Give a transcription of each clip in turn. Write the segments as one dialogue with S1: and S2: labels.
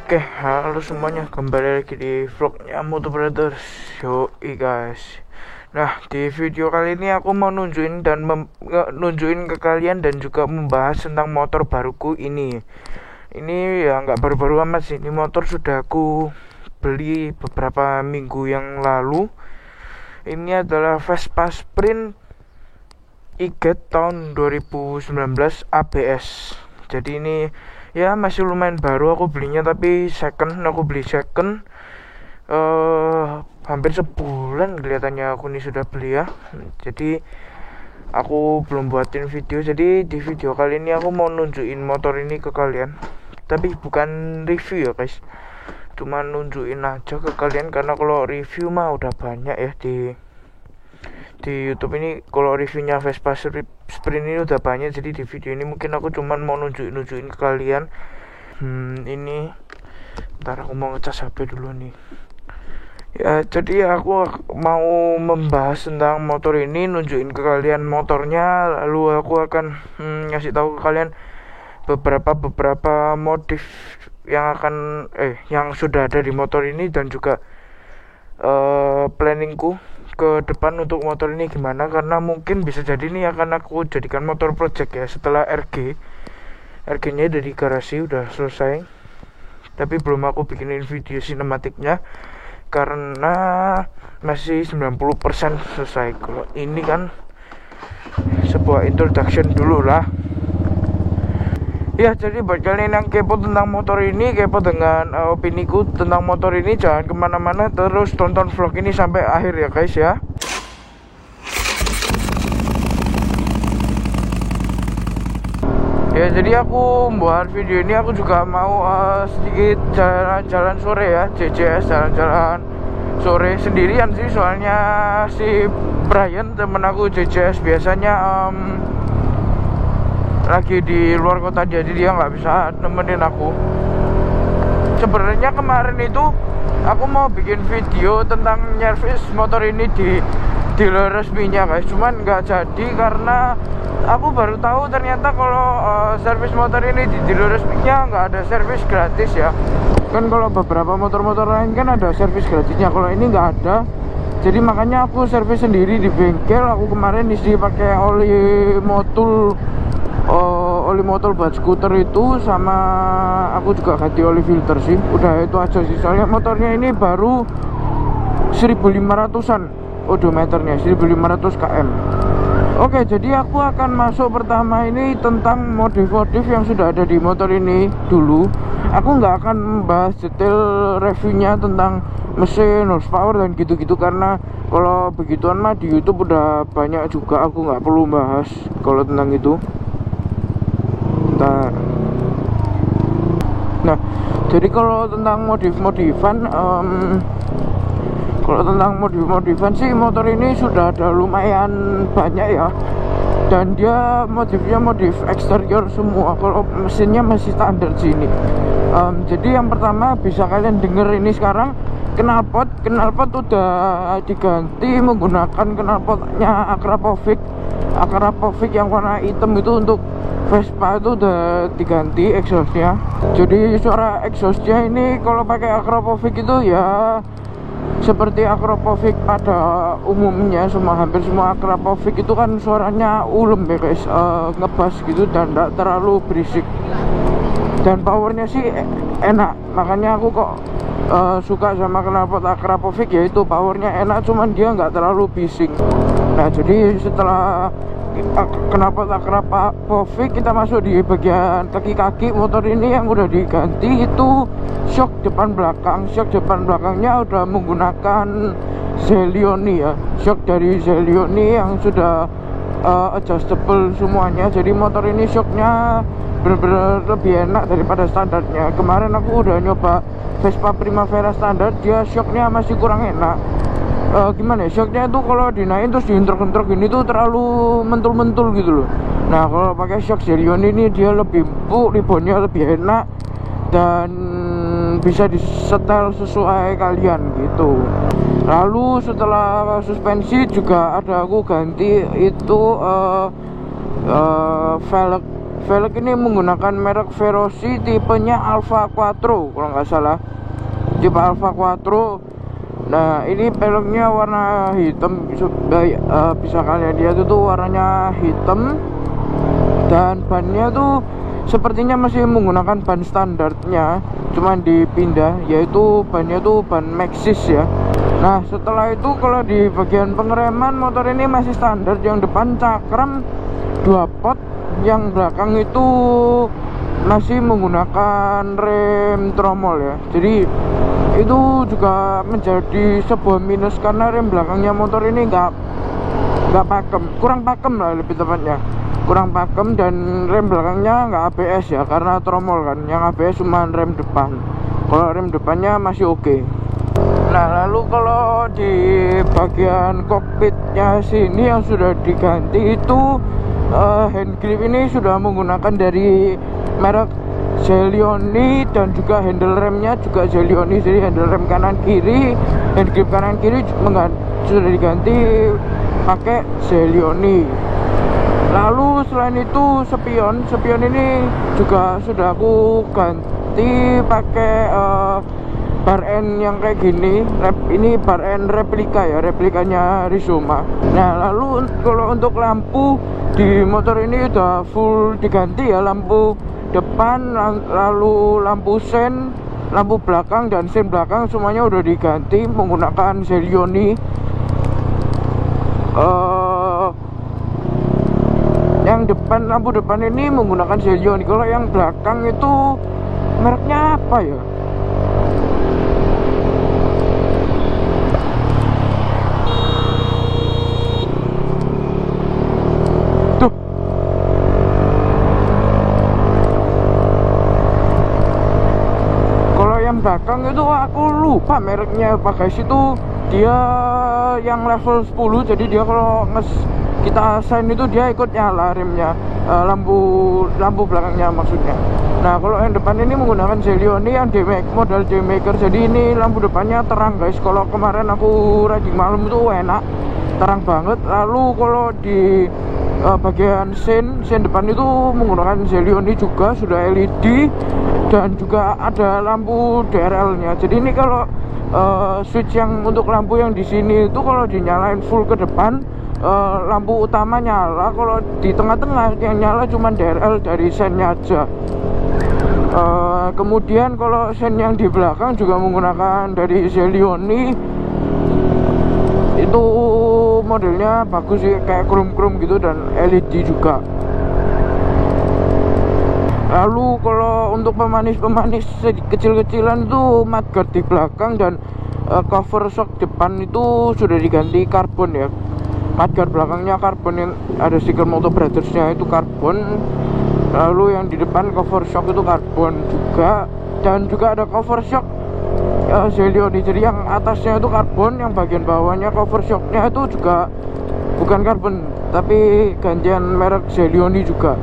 S1: Oke, halo semuanya, kembali lagi di vlognya Moto Brothers. Yoi guys. Nah, di video kali ini aku mau nunjukin ke kalian dan juga membahas tentang motor baruku ini. Ini ya nggak baru-baru amat sih. Ini motor sudah aku beli beberapa minggu yang lalu. Ini adalah Vespa Sprint e-Get tahun 2019 ABS. Jadi ini ya masih lumayan baru, aku belinya tapi aku beli second hampir sebulan kelihatannya aku nih sudah beli ya. Jadi aku belum buatin video, jadi di video kali ini aku mau nunjukin motor ini ke kalian, tapi bukan review ya guys, cuma nunjukin aja ke kalian, karena kalau review mah udah banyak ya di YouTube ini. Kalau reviewnya Vespa Sprint ini udah banyak, jadi di video ini mungkin aku cuman mau nunjukin ke kalian. Ini ntar aku mau ngecas HP dulu nih ya. Jadi aku mau membahas tentang motor ini, nunjukin ke kalian motornya, lalu aku akan ngasih tahu ke kalian beberapa modif yang sudah ada di motor ini, dan juga planningku ke depan untuk motor ini gimana, karena mungkin bisa jadi ini akan aku jadikan motor project ya setelah RG-nya dari garasi udah selesai, tapi belum aku bikinin video sinematiknya karena masih 90% selesai. Kalau ini kan sebuah introduction dulu lah ya. Jadi buat kalian yang kepo tentang motor ini, kepo dengan opiniku tentang motor ini, jangan kemana-mana, terus tonton vlog ini sampai akhir ya guys ya. Ya, jadi aku buat video ini aku juga mau sedikit jalan-jalan sore ya, JJS, jalan-jalan sore sendirian sih, soalnya si Brian temen aku JJS biasanya lagi di luar kota, jadi dia nggak bisa nemenin aku. Sebenarnya kemarin itu aku mau bikin video tentang nyervis motor ini di dealer resminya guys, cuman nggak jadi karena aku baru tahu ternyata kalau servis motor ini di dealer resminya nggak ada servis gratis ya. Kan kalau beberapa motor-motor lain kan ada servis gratisnya, kalau ini nggak ada. Jadi makanya aku servis sendiri di bengkel. Aku kemarin isi pakai oli motor buat skuter itu, sama aku juga ganti oli filter sih. Udah itu aja sih, soalnya motornya ini baru 1500-an odometernya, 1500 km. Oke, jadi aku akan masuk pertama ini tentang modif-modif yang sudah ada di motor ini dulu. Aku nggak akan membahas detail reviewnya tentang mesin, horsepower dan gitu-gitu, karena kalau begituan mah di YouTube udah banyak juga, aku nggak perlu bahas kalau tentang itu. Nah, jadi kalau tentang modif-modifan sih motor ini sudah ada lumayan banyak ya, dan dia modifnya modif eksterior semua. Kalau mesinnya masih standar sini. Jadi yang pertama bisa kalian denger ini sekarang, knalpot udah diganti menggunakan knalpotnya Akrapovic yang warna hitam itu. Untuk Vespa itu udah diganti exhaustnya. Jadi suara exhaustnya ini kalau pakai Akrapovic itu ya seperti Akrapovic pada umumnya. Hampir semua Akrapovic itu kan suaranya ulem ya guys, ngebas gitu dan tidak terlalu berisik, dan powernya sih enak. Makanya aku kok suka sama knalpot Akrapovic, yaitu powernya enak, cuman dia nggak terlalu bising. Nah, jadi setelah knalpot Akrapovic kita masuk di bagian kaki motor ini yang udah diganti. Itu shock depan belakangnya udah menggunakan Zelioni ya, shock dari Zelioni yang sudah adjustable semuanya. Jadi motor ini shocknya bener-bener lebih enak daripada standarnya. Kemarin aku udah nyoba Vespa Primavera standar, dia shocknya masih kurang enak. Gimana ya, shocknya tuh kalau dinaikin terus diintrok-introk gini tuh terlalu mentul-mentul gitu loh. Nah kalau pakai shock Zelion ini dia lebih empuk, ribonnya lebih enak, dan bisa disetel sesuai kalian gitu. Lalu setelah suspensi juga ada aku ganti itu velg ini menggunakan merek Veloci, tipenya Alpha Quattro kalau nggak salah, tipe Alpha Quattro. Nah ini velgnya warna hitam, bisa kalian lihat itu warnanya hitam, dan bannya tuh sepertinya masih menggunakan ban standarnya, cuman dipindah, yaitu bannya tuh ban Maxxis ya. Nah setelah itu kalau di bagian pengereman motor ini masih standar, yang depan cakram 2 pot, yang belakang itu masih menggunakan rem tromol ya. Jadi itu juga menjadi sebuah minus karena rem belakangnya motor ini nggak pakem, kurang pakem lah lebih tepatnya, kurang pakem, dan rem belakangnya nggak ABS ya karena tromol kan, yang ABS cuma rem depan. Kalau rem depannya masih oke. Nah lalu kalau di bagian kokpitnya sini yang sudah diganti itu hand grip ini sudah menggunakan dari merek Zelioni, dan juga handle remnya juga Zelioni. Jadi handle rem kanan kiri, hand grip kanan kiri sudah diganti pakai Zelioni. Lalu selain itu spion ini juga sudah aku ganti pakai bar end yang kayak gini. Ini bar end replika ya, replikanya Rizoma. Nah lalu kalau untuk lampu di motor ini udah full diganti ya, lampu depan, lalu lampu sen, lampu belakang, dan sen belakang semuanya udah diganti menggunakan Zelioni. Yang depan, lampu depan ini menggunakan Zelioni. Kalau yang belakang itu mereknya apa ya? Belakang itu aku lupa mereknya apa guys. Itu dia yang level 10, jadi dia kalau kita sign itu dia ikut nyala remnya, lampu belakangnya maksudnya. Nah kalau yang depan ini menggunakan Zelioni yang model Daymaker, jadi ini lampu depannya terang guys. Kalau kemarin aku riding malam itu enak, terang banget. Lalu kalau di bagian sen depan itu menggunakan Zelioni juga, sudah LED, dan juga ada lampu DRL nya. Jadi ini kalau switch yang untuk lampu yang di sini itu kalau dinyalain full ke depan, lampu utama nyala. Kalau di tengah-tengah yang nyala cuma DRL dari sennya aja. Kemudian kalau sen yang di belakang juga menggunakan dari Zelioni. Itu modelnya bagus sih, kayak chrome gitu, dan LED juga. Lalu kalau untuk pemanis kecil-kecilan itu mudguard di belakang dan cover shock depan itu sudah diganti karbon ya. Mudguard belakangnya karbon, yang ada stiker Moto Brothers-nya itu karbon. Lalu yang di depan cover shock itu karbon juga, dan juga ada cover shock Zelioni. Jadi yang atasnya itu karbon, yang bagian bawahnya cover shocknya itu juga bukan karbon tapi gantian merek Zelioni juga.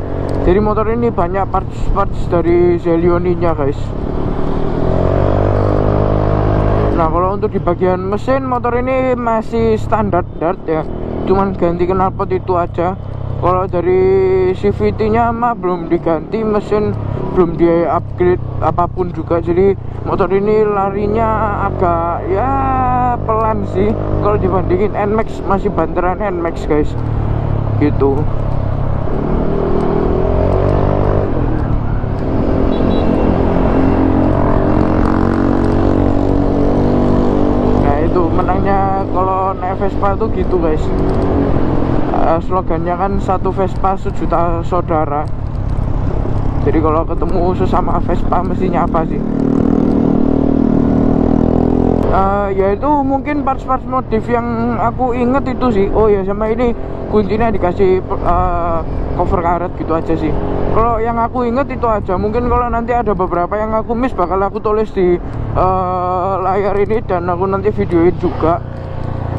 S1: Jadi motor ini banyak parts dari Zelioni nya guys. Nah kalau untuk di bagian mesin, motor ini masih standar ya, cuman ganti knalpot itu aja. Kalau dari CVT nya mah belum diganti, mesin belum di upgrade apapun juga. Jadi motor ini larinya agak ya pelan sih kalau dibandingin NMAX, masih banteran NMAX guys gitu. Nah itu menangnya kalau naik Vespa tuh gitu guys. Slogannya kan satu Vespa sejuta saudara. Jadi kalau ketemu sesama Vespa mestinya apa sih? Yaitu mungkin parts-parts modif yang aku inget itu sih. Oh ya, sama ini kuncinya dikasih cover karet gitu aja sih. Kalau yang aku inget itu aja. Mungkin kalau nanti ada beberapa yang aku miss bakal aku tulis di layar ini dan aku nanti videoin juga.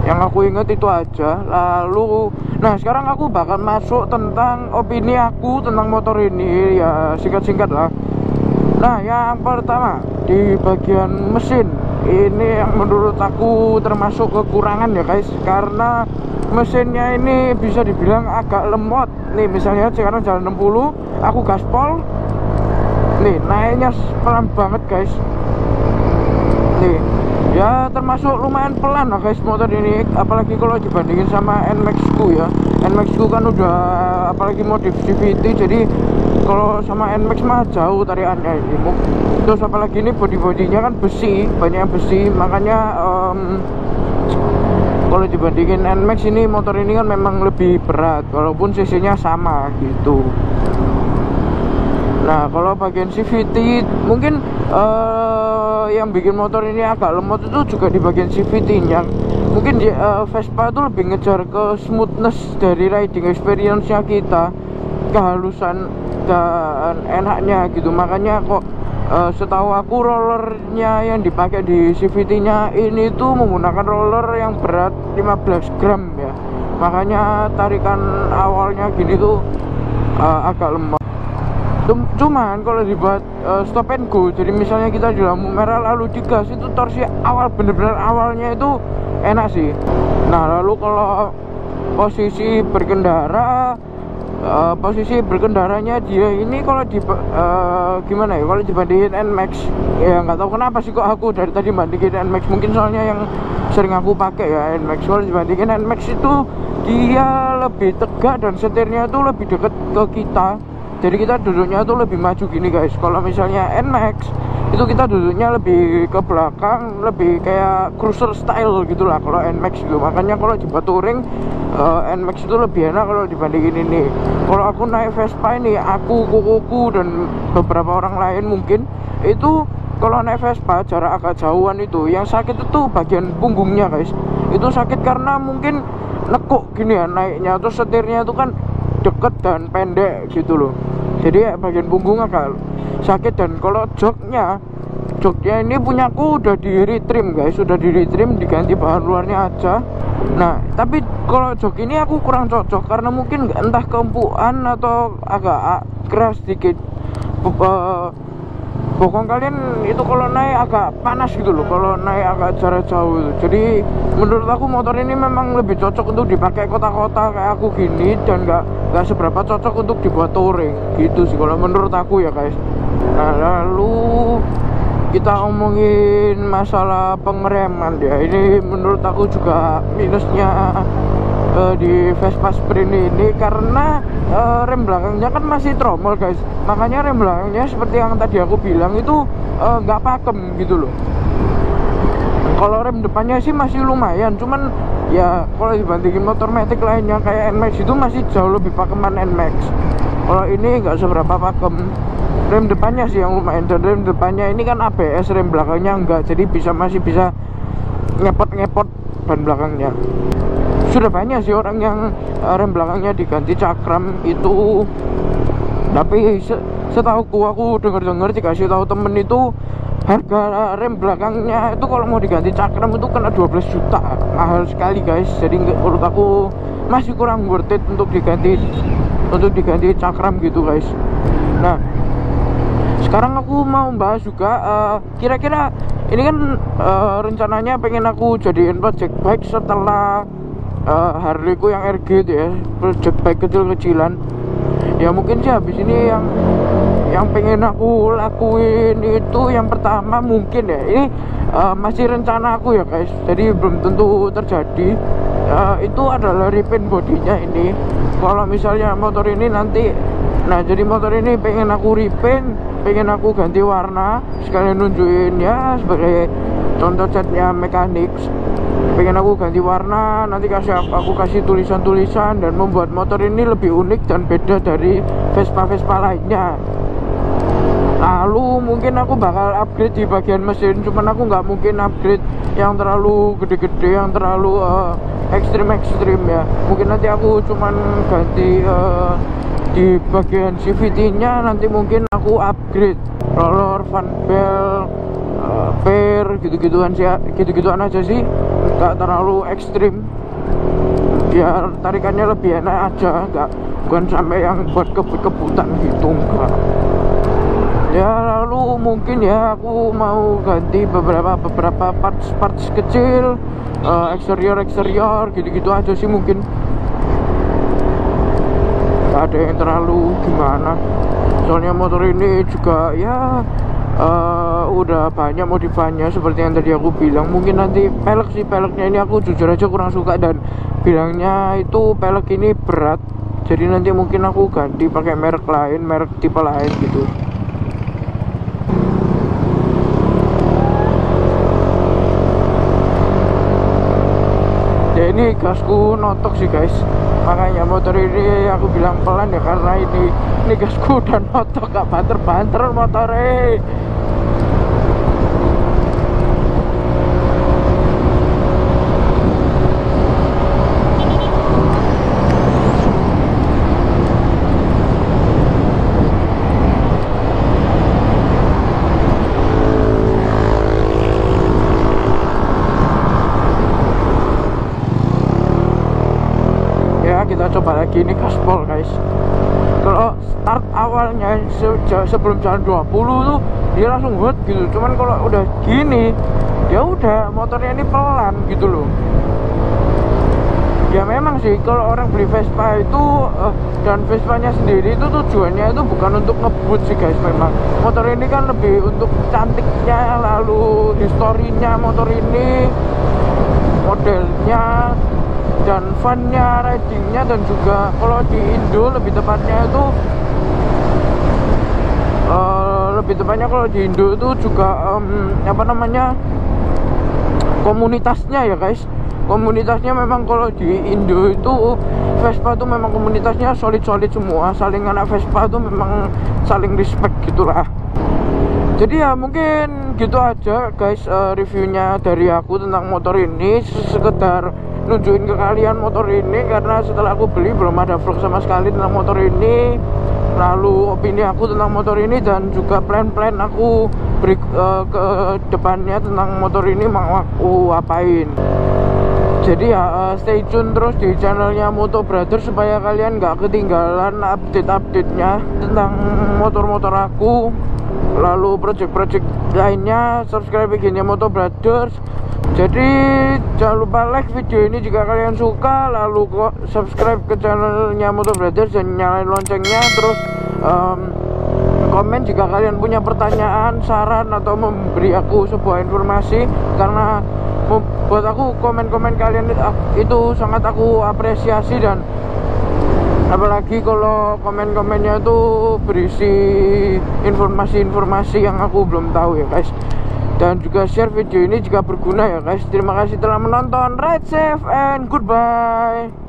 S1: Yang aku inget itu aja. Lalu, nah sekarang aku bakal masuk tentang opini aku tentang motor ini. Ya singkat-singkat lah. Nah yang pertama, di bagian mesin ini yang menurut aku termasuk kekurangan ya guys, karena mesinnya ini bisa dibilang agak lemot. Nih misalnya sekarang jalan 60, aku gaspol, nih naiknya pelan banget guys. Nih ya termasuk lumayan pelan lah guys motor ini, apalagi kalau dibandingin sama NMAX ku ya. NMAX ku kan udah apalagi modif CVT, jadi kalau sama NMAX mah jauh tariannya ini. Terus apalagi ini body-bodinya kan besi, banyak besi, makanya kalau dibandingin NMAX ini, motor ini kan memang lebih berat walaupun cc-nya sama gitu. Nah kalau bagian CVT mungkin yang bikin motor ini agak lemot itu juga di bagian CVT-nya. Mungkin di Vespa itu lebih ngejar ke smoothness dari riding experience-nya kita, kehalusan dan enaknya gitu. Makanya kok setahu aku rollernya yang dipakai di CVT-nya ini tuh menggunakan roller yang berat 15 gram ya. Makanya tarikan awalnya gini tuh agak lemah. Cuman kalau dibuat stop and go, jadi misalnya kita di lampu merah lalu digas, itu torsi awal bener-bener awalnya itu enak sih. Nah lalu kalau posisi berkendaranya dia ini kalau di gimana ya, kalau dibandingin NMAX ya nggak tahu kenapa sih kok aku dari tadi bandingin NMAX, mungkin soalnya yang sering aku pakai ya NMAX. Kalau dibandingin NMAX itu dia lebih tegak dan setirnya itu lebih deket ke kita, jadi kita duduknya tuh lebih maju gini guys. Kalau misalnya NMAX itu kita duduknya lebih ke belakang, lebih kayak cruiser style gitulah kalau NMAX gitu. Makanya kalau dibuat touring NMAX itu lebih enak kalau dibandingin ini. Kalau aku naik Vespa ini, aku, kukuku dan beberapa orang lain mungkin itu kalau naik Vespa jarak agak jauhan itu yang sakit itu bagian punggungnya guys. Itu sakit karena mungkin nekuk gini ya naiknya, terus setirnya itu kan deket dan pendek gitu loh, jadi bagian punggung agak sakit. Dan kalau joknya ini punyaku udah di retrim guys, sudah di retrim, diganti bahan luarnya aja. Nah tapi kalau jok ini aku kurang cocok karena mungkin entah keempuan atau agak keras sedikit. Bokong kalian itu kalau naik agak panas gitu loh, kalau naik agak jarak jauh itu. Jadi menurut aku motor ini memang lebih cocok untuk dipakai kota-kota kayak aku gini, dan nggak seberapa cocok untuk dibuat touring gitu sih kalau menurut aku ya guys. Nah lalu kita ngomongin masalah pengereman ya, ini menurut aku juga minusnya di Vespa Sprint ini, karena rem belakangnya kan masih tromol guys. Makanya rem belakangnya seperti yang tadi aku bilang itu nggak pakem gitu loh. Kalau rem depannya sih masih lumayan, cuman ya kalau dibandingin motor matic lainnya kayak NMAX itu masih jauh lebih pakeman NMAX. Kalau ini nggak seberapa pakem. Rem depannya sih yang lumayan, dan rem depannya ini kan ABS, rem belakangnya enggak, jadi masih bisa ngepot ban belakangnya. Sudah banyak sih orang yang rem belakangnya diganti cakram itu, tapi setahuku, aku dengar dikasih tahu temen itu harga rem belakangnya itu kalau mau diganti cakram itu kena 12 juta, mahal sekali guys. Jadi menurut aku masih kurang worth it untuk diganti cakram gitu guys. Nah sekarang aku mau bahas juga kira-kira ini kan rencananya pengen aku jadiin project bike setelah Harley ku yang RG itu ya, project bike kecil-kecilan ya. Mungkin sih habis ini yang pengen aku lakuin itu yang pertama mungkin ya, ini masih rencana aku ya guys, jadi belum tentu terjadi. Itu adalah repaint bodinya ini. Kalau misalnya motor ini nanti, nah jadi motor ini pengen aku repaint, pengen aku ganti warna, sekalian nunjukin ya sebagai contoh catnya mekanik. Pengen aku ganti warna, nanti aku kasih tulisan-tulisan dan membuat motor ini lebih unik dan beda dari Vespa-Vespa lainnya. Lalu mungkin aku bakal upgrade di bagian mesin, cuman aku nggak mungkin upgrade yang terlalu gede-gede, yang terlalu ekstrim ya. Mungkin nanti aku cuman ganti di bagian CVT nya nanti mungkin aku upgrade roller, fan belt, pair, gitu-gituan sih, gitu-gituan aja sih, nggak terlalu ekstrim, biar tarikannya lebih enak aja, bukan sampai yang buat kebut-kebutan gitu, enggak. Ya lalu mungkin ya aku mau ganti beberapa parts kecil, eksterior gitu-gitu aja sih mungkin. Gak ada yang terlalu gimana, soalnya motor ini juga ya udah banyak modifannya seperti yang tadi aku bilang. Mungkin nanti peleknya ini aku jujur aja kurang suka, dan bilangnya itu pelek ini berat, jadi nanti mungkin aku ganti pakai merek lain, merek tipe lain gitu. Ya ini gasku notok sih guys, makanya motor ini aku bilang pelan ya, karena ini gasku udah notok, gak banter motornya. Kita coba lagi ini gaspol guys. Kalau start awalnya sebelum jalan 20 tuh dia langsung hot gitu, cuman kalau udah gini ya udah motornya ini pelan gitu loh. Ya memang sih kalau orang beli Vespa itu dan Vespanya sendiri itu tujuannya itu bukan untuk ngebut sih guys. Memang motor ini kan lebih untuk cantiknya, lalu historinya motor ini, modelnya, dan funnya, ridingnya, dan juga kalau di Indo lebih tepatnya itu kalau di Indo itu juga apa namanya, komunitasnya ya guys. Komunitasnya memang kalau di Indo itu Vespa itu memang komunitasnya solid semua, saling anak Vespa itu memang saling respect gitulah. Jadi ya mungkin gitu aja guys, reviewnya dari aku tentang motor ini, sekedar nunjukin ke kalian motor ini, karena setelah aku beli belum ada vlog sama sekali tentang motor ini, lalu opini aku tentang motor ini, dan juga plan aku ke depannya tentang motor ini mau aku apain. Jadi ya stay tune terus di channelnya Moto Brother supaya kalian nggak ketinggalan update-nya tentang motor-motor aku. Lalu project lainnya, subscribe IG-nya Moto Brothers. Jadi jangan lupa like video ini jika kalian suka, lalu subscribe ke channelnya Moto Brothers dan nyalain loncengnya. Terus komen jika kalian punya pertanyaan, saran, atau memberi aku sebuah informasi, karena buat aku komen-komen kalian itu sangat aku apresiasi, dan apalagi kalau komen-komennya itu berisi informasi-informasi yang aku belum tahu ya guys. Dan juga share video ini jika berguna ya guys. Terima kasih telah menonton. Ride safe and goodbye.